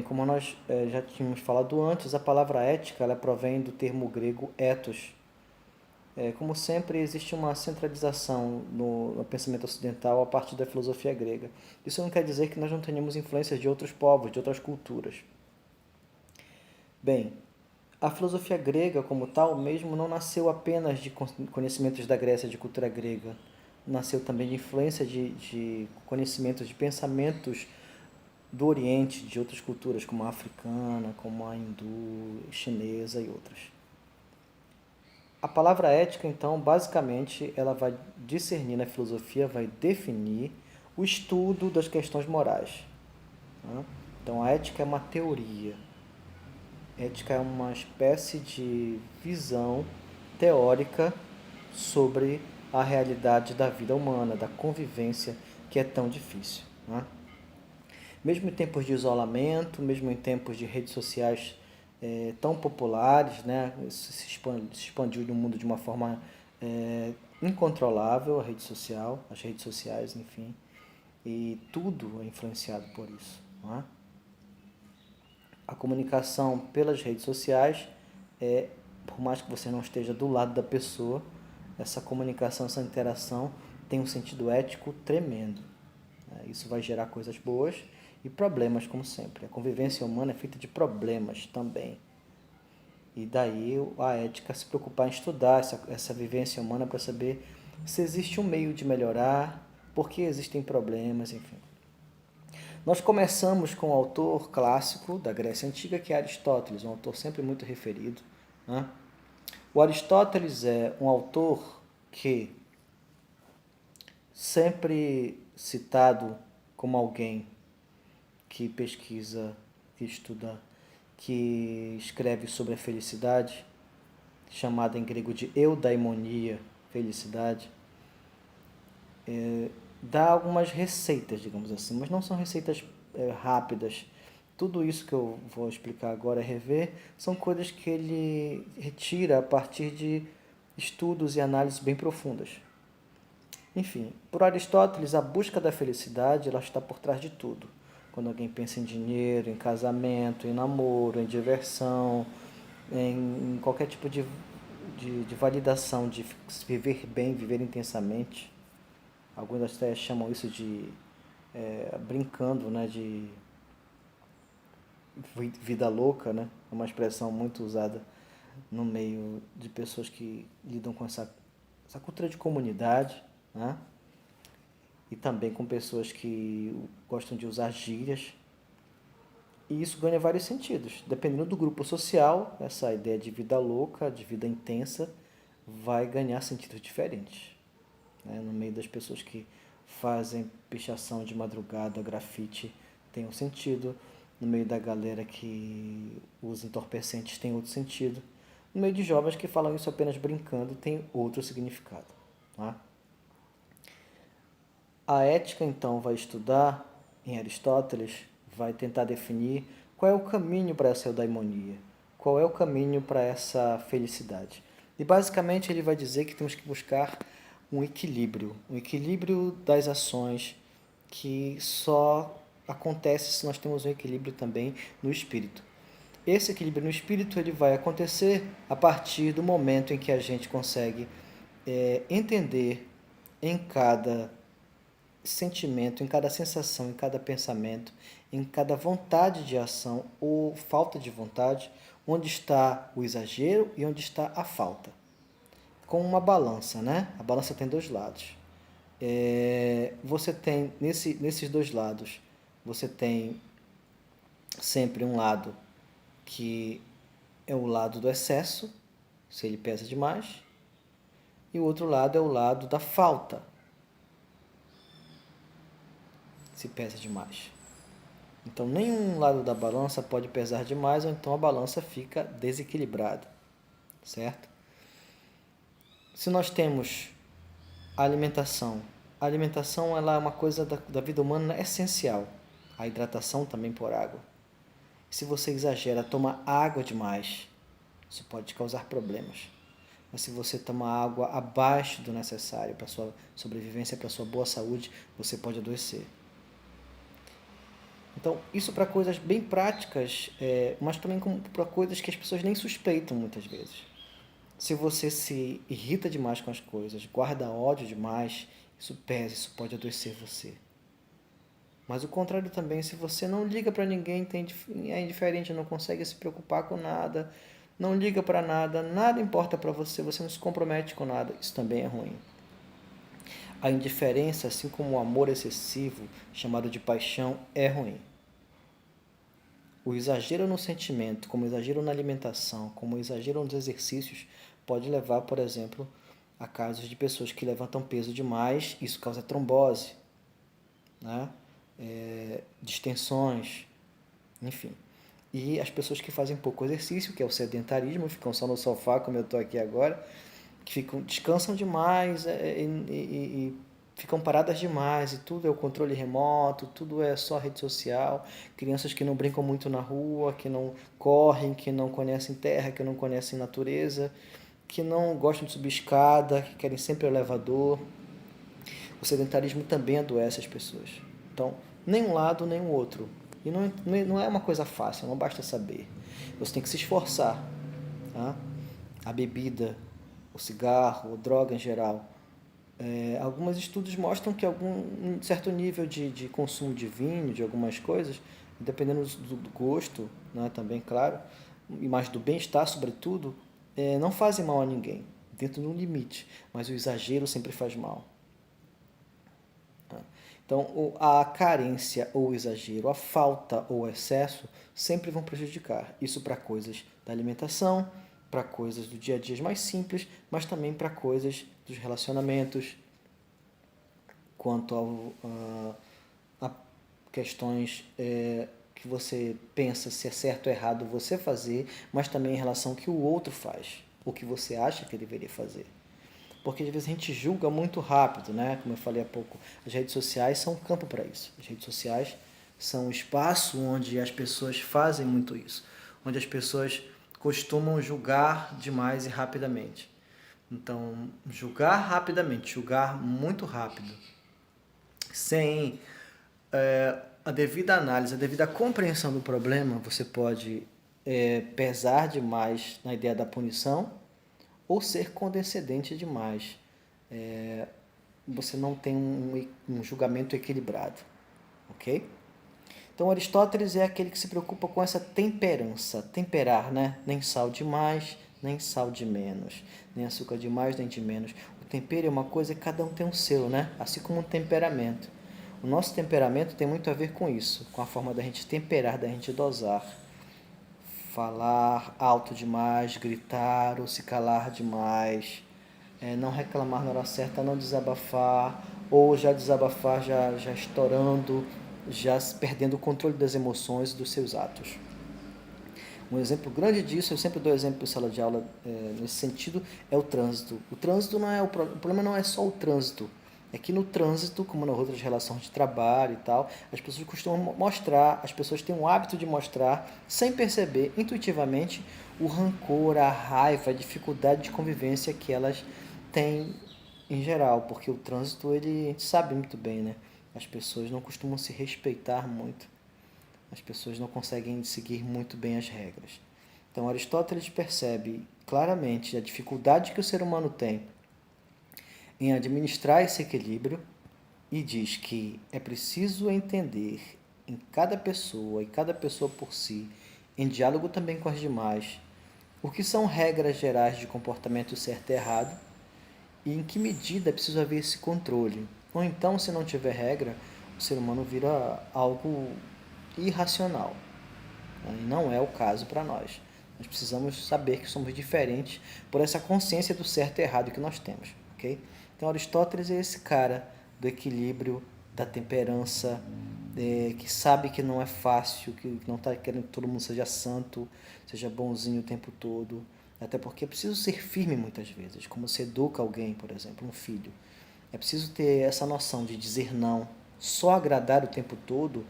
Como nós já tínhamos falado antes, a palavra ética ela provém do termo grego ethos. Como sempre, existe uma centralização no pensamento ocidental a partir da filosofia grega. Isso não quer dizer que nós não tenhamos influências de outros povos, de outras culturas. Bem, a filosofia grega, como tal, mesmo não nasceu apenas de conhecimentos da Grécia, de cultura grega. Nasceu também de influência de conhecimentos, de pensamentos do Oriente, de outras culturas, como a africana, como a hindu, chinesa e outras. A palavra ética, então, basicamente, ela vai discernir na filosofia, vai definir o estudo das questões morais. Né? Então, a ética é uma teoria. Ética é uma espécie de visão teórica sobre a realidade da vida humana, da convivência que é tão difícil. Né? Mesmo em tempos de isolamento, mesmo em tempos de redes sociais tão populares, né? Isso se expandiu no mundo de uma forma incontrolável, a rede social, as redes sociais, enfim, e tudo é influenciado por isso. Não é? A comunicação pelas redes sociais por mais que você não esteja do lado da pessoa, essa comunicação, essa interação tem um sentido ético tremendo. Isso vai gerar coisas boas e problemas, como sempre. A convivência humana é feita de problemas também. E daí a ética se preocupar em estudar essa vivência humana para saber se existe um meio de melhorar, por que existem problemas, enfim. Nós começamos com um autor clássico da Grécia Antiga, que é Aristóteles, um autor sempre muito referido. Né? O Aristóteles é um autor que, sempre citado como alguém que pesquisa, que estuda, que escreve sobre a felicidade, chamada em grego de eudaimonia, felicidade, dá algumas receitas, digamos assim, mas não são receitas rápidas. Tudo isso que eu vou explicar agora, rever, são coisas que ele retira a partir de estudos e análises bem profundas. Enfim, por Aristóteles, a busca da felicidade ela está por trás de tudo. Quando alguém pensa em dinheiro, em casamento, em namoro, em diversão, em qualquer tipo de validação de viver bem, viver intensamente. Alguns até chamam isso de, brincando, né, de vida louca, né? É uma expressão muito usada no meio de pessoas que lidam com essa cultura de comunidade, né? E também com pessoas que gostam de usar gírias. E isso ganha vários sentidos. Dependendo do grupo social, essa ideia de vida louca, de vida intensa, vai ganhar sentidos diferentes. Né? No meio das pessoas que fazem pichação de madrugada, grafite, tem um sentido. No meio da galera que usa entorpecentes, tem outro sentido. No meio de jovens que falam isso apenas brincando, tem outro significado. Tá? A ética, então, vai estudar, em Aristóteles, vai tentar definir qual é o caminho para essa eudaimonia, qual é o caminho para essa felicidade. E, basicamente, ele vai dizer que temos que buscar um equilíbrio das ações que só acontece se nós temos um equilíbrio também no espírito. Esse equilíbrio no espírito ele vai acontecer a partir do momento em que a gente consegue entender em cada sentimento, em cada sensação, em cada pensamento, em cada vontade de ação ou falta de vontade, onde está o exagero e onde está a falta. Com uma balança, né? A balança tem dois lados. Você tem, nesses dois lados, você tem sempre um lado que é o lado do excesso, se ele pesa demais, e o outro lado é o lado da falta, se pesa demais. Então, nenhum lado da balança pode pesar demais, ou então a balança fica desequilibrada, certo? Se nós temos a alimentação ela é uma coisa da vida humana essencial, a hidratação também por água. Se você exagera, toma água demais, isso pode causar problemas. Mas se você tomar água abaixo do necessário para a sua sobrevivência, para a sua boa saúde, você pode adoecer. Então, isso para coisas bem práticas, mas também para coisas que as pessoas nem suspeitam muitas vezes. Se você se irrita demais com as coisas, guarda ódio demais, isso pesa, isso pode adoecer você. Mas o contrário também, se você não liga para ninguém, é indiferente, não consegue se preocupar com nada, não liga para nada, nada importa para você, você não se compromete com nada, isso também é ruim. A indiferença, assim como o amor excessivo, chamado de paixão, é ruim. O exagero no sentimento, como o exagero na alimentação, como o exagero nos exercícios, pode levar, por exemplo, a casos de pessoas que levantam peso demais, isso causa trombose, né? Distensões, enfim. E as pessoas que fazem pouco exercício, que é o sedentarismo, ficam só no sofá, como eu estou aqui agora, que descansam demais e ficam paradas demais, e tudo é o controle remoto, tudo é só rede social, crianças que não brincam muito na rua, que não correm, que não conhecem terra, que não conhecem natureza, que não gostam de subir escada, que querem sempre elevador. O sedentarismo também adoece as pessoas. Então, nem um lado, nem o outro. E não é uma coisa fácil, não basta saber. Você tem que se esforçar. Tá? A bebida, o cigarro, a droga em geral. Alguns estudos mostram que um certo nível de consumo de vinho, de algumas coisas, dependendo do gosto, né, também, claro, e mais do bem-estar, sobretudo, não fazem mal a ninguém, dentro de um limite, mas o exagero sempre faz mal. Então, a carência ou o exagero, a falta ou o excesso sempre vão prejudicar. Isso para coisas da alimentação, para coisas do dia a dia mais simples, mas também para coisas dos relacionamentos, quanto a questões que você pensa se é certo ou errado você fazer, mas também em relação ao que o outro faz, o que você acha que deveria fazer. Porque às vezes a gente julga muito rápido, né? Como eu falei há pouco, as redes sociais são um campo para isso. As redes sociais são um espaço onde as pessoas fazem muito isso, onde as pessoas costumam julgar demais e rapidamente. Então, julgar rapidamente, julgar muito rápido, sem a devida análise, a devida compreensão do problema, você pode pesar demais na ideia da punição ou ser condescendente demais. Você não tem um julgamento equilibrado, ok? Então Aristóteles é aquele que se preocupa com essa temperança, temperar, né? Nem sal demais, nem sal de menos, nem açúcar demais, nem de menos. O tempero é uma coisa que cada um tem o seu, né? Assim como um temperamento. O nosso temperamento tem muito a ver com isso, com a forma da gente temperar, da gente dosar. Falar alto demais, gritar ou se calar demais, não reclamar na hora certa, não desabafar, ou já desabafar já estourando, já perdendo o controle das emoções e dos seus atos. Um exemplo grande disso, eu sempre dou exemplo em sala de aula nesse sentido, é o trânsito. O trânsito não é o problema não é só o trânsito. É que no trânsito, como nas outras relações de trabalho e tal, as pessoas costumam mostrar, as pessoas têm o hábito de mostrar, sem perceber, intuitivamente, o rancor, a raiva, a dificuldade de convivência que elas têm em geral, porque o trânsito, ele, a gente sabe muito bem, né? As pessoas não costumam se respeitar muito. As pessoas não conseguem seguir muito bem as regras. Então, Aristóteles percebe claramente a dificuldade que o ser humano tem em administrar esse equilíbrio e diz que é preciso entender em cada pessoa, e cada pessoa por si, em diálogo também com as demais, o que são regras gerais de comportamento certo e errado e em que medida é preciso haver esse controle. Ou então, se não tiver regra, o ser humano vira algo irracional. E não é o caso para nós. Nós precisamos saber que somos diferentes por essa consciência do certo e errado que nós temos. Okay? Então, Aristóteles é esse cara do equilíbrio, da temperança, que sabe que não é fácil, que não está querendo que todo mundo seja santo, seja bonzinho o tempo todo. Até porque é preciso ser firme muitas vezes, como se educa alguém, por exemplo, um filho. É preciso ter essa noção de dizer não. Só agradar o tempo todo